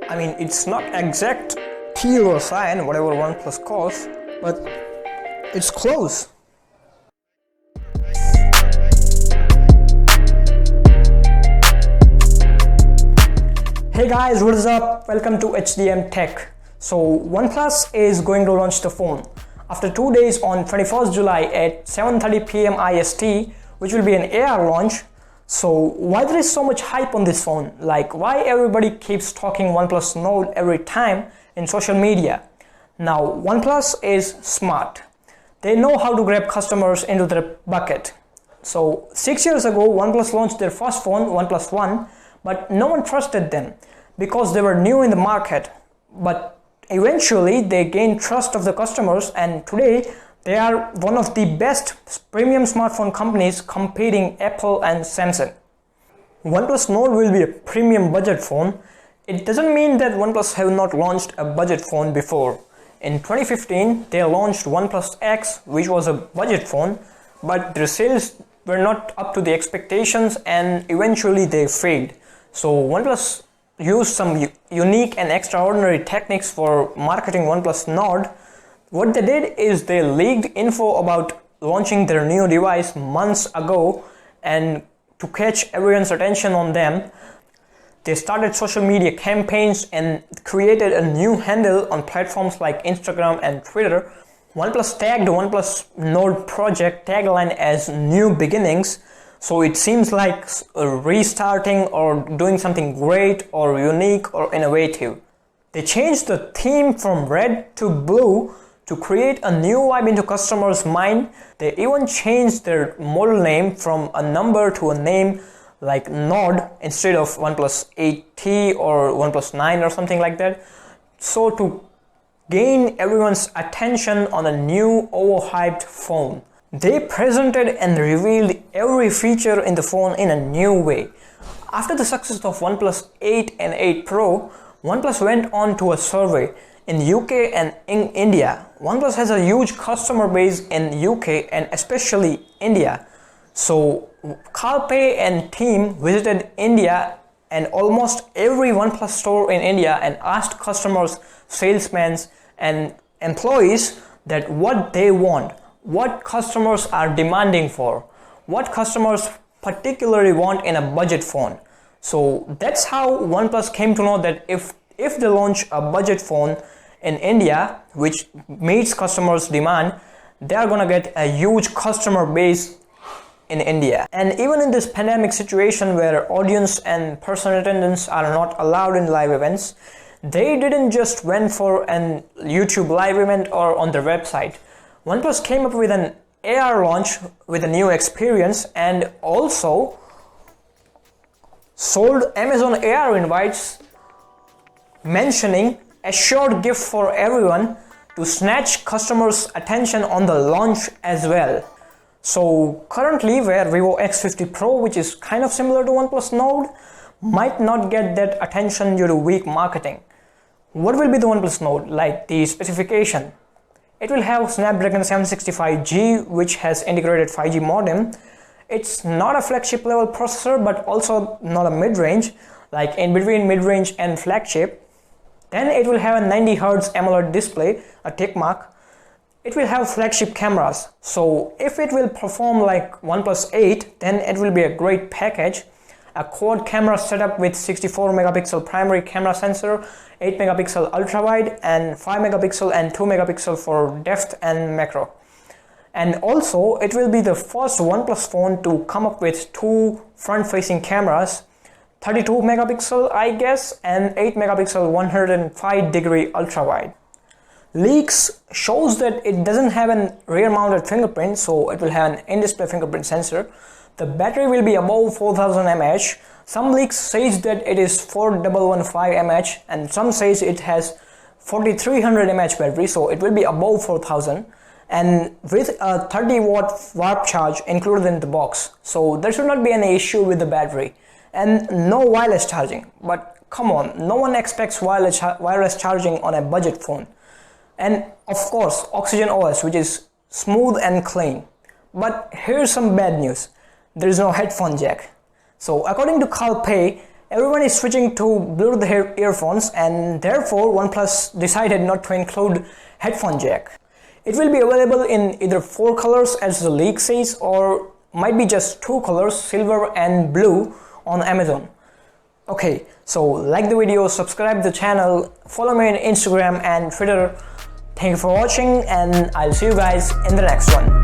I mean, it's not exact T or sign, whatever OnePlus calls, but it's close. Hey guys, what is up? Welcome to HDM Tech. So OnePlus is going to launch the phone after 2 days on 21st July at 7:30 p.m. IST, which will be an AR launch. So why there is so much hype on this phone? Like, why everybody keeps talking OnePlus Nord every time in social media? Now, OnePlus is smart. They know how to grab customers into their bucket. So 6 years ago, OnePlus launched their first phone, OnePlus One, but no one trusted them because they were new in the market. But eventually they gained trust of the customers, and today they are one of the best premium smartphone companies competing Apple and Samsung. OnePlus Nord will be a premium budget phone. It doesn't mean that OnePlus have not launched a budget phone before. In 2015, they launched OnePlus X, which was a budget phone, but their sales were not up to the expectations and eventually they failed. So OnePlus used some unique and extraordinary techniques for marketing OnePlus Nord. What they did is they leaked info about launching their new device months ago, and to catch everyone's attention on them, they started social media campaigns and created a new handle on platforms like Instagram and Twitter. OnePlus tagged the OnePlus Nord project tagline as New Beginnings, so it seems like restarting or doing something great or unique or innovative. They changed the theme from red to blue to create a new vibe into customers' mind. They even changed their model name from a number to a name like Nord instead of OnePlus 8T or OnePlus 9 or something like that. So to gain everyone's attention on a new overhyped phone, they presented and revealed every feature in the phone in a new way. After the success of OnePlus 8 and 8 Pro, OnePlus went on to a survey in UK and in India. OnePlus has a huge customer base in UK and especially India. So Carl Pei and team visited India and almost every OnePlus store in India and asked customers, salesmen and employees that what they want, what customers are demanding for, what customers particularly want in a budget phone. So that's how OnePlus came to know that if they launch a budget phone in India which meets customers' demand, they are gonna get a huge customer base in India. And even in this pandemic situation where audience and person attendance are not allowed in live events, they didn't just went for an YouTube live event or on their website. OnePlus came up with an AR launch with a new experience and also sold Amazon AR invites mentioning assured gift for everyone to snatch customers' attention on the launch as well. So currently where Vivo X50 Pro, which is kind of similar to OnePlus Nord, might not get that attention due to weak marketing. What will be the OnePlus Nord? Like the specification. It will have Snapdragon 765G, which has integrated 5G modem. It's not a flagship level processor, but also not a mid-range, like in between mid-range and flagship. Then it will have a 90Hz AMOLED display, a tick mark. It will have flagship cameras. So if it will perform like OnePlus 8, then it will be a great package. A quad camera setup with 64 megapixel primary camera sensor, 8 megapixel ultra wide, and 5 megapixel and 2 megapixel for depth and macro. And also it will be the first OnePlus phone to come up with two front facing cameras, 32 megapixel I guess, and 8 megapixel 105 degree ultra wide. Leaks shows that it doesn't have a rear mounted fingerprint, so it will have an in-display fingerprint sensor. The battery will be above 4000 mAh. Some leaks says that it is 4115 mAh and some says it has 4300 mAh battery, so it will be above 4000 and with a 30 watt warp charge included in the box. So there should not be any issue with the battery and no wireless charging. But come on, no one expects wireless charging on a budget phone. And of course Oxygen OS, which is smooth and clean. But here's some bad news. There is no headphone jack. So according to Carl Pei, everyone is switching to Bluetooth earphones, and therefore OnePlus decided not to include headphone jack. It will be available in either 4 colors as the leak says, or might be just 2 colors, silver and blue, on Amazon. Okay, so like the video, subscribe the channel, follow me on Instagram and Twitter. Thank you for watching, and I'll see you guys in the next one.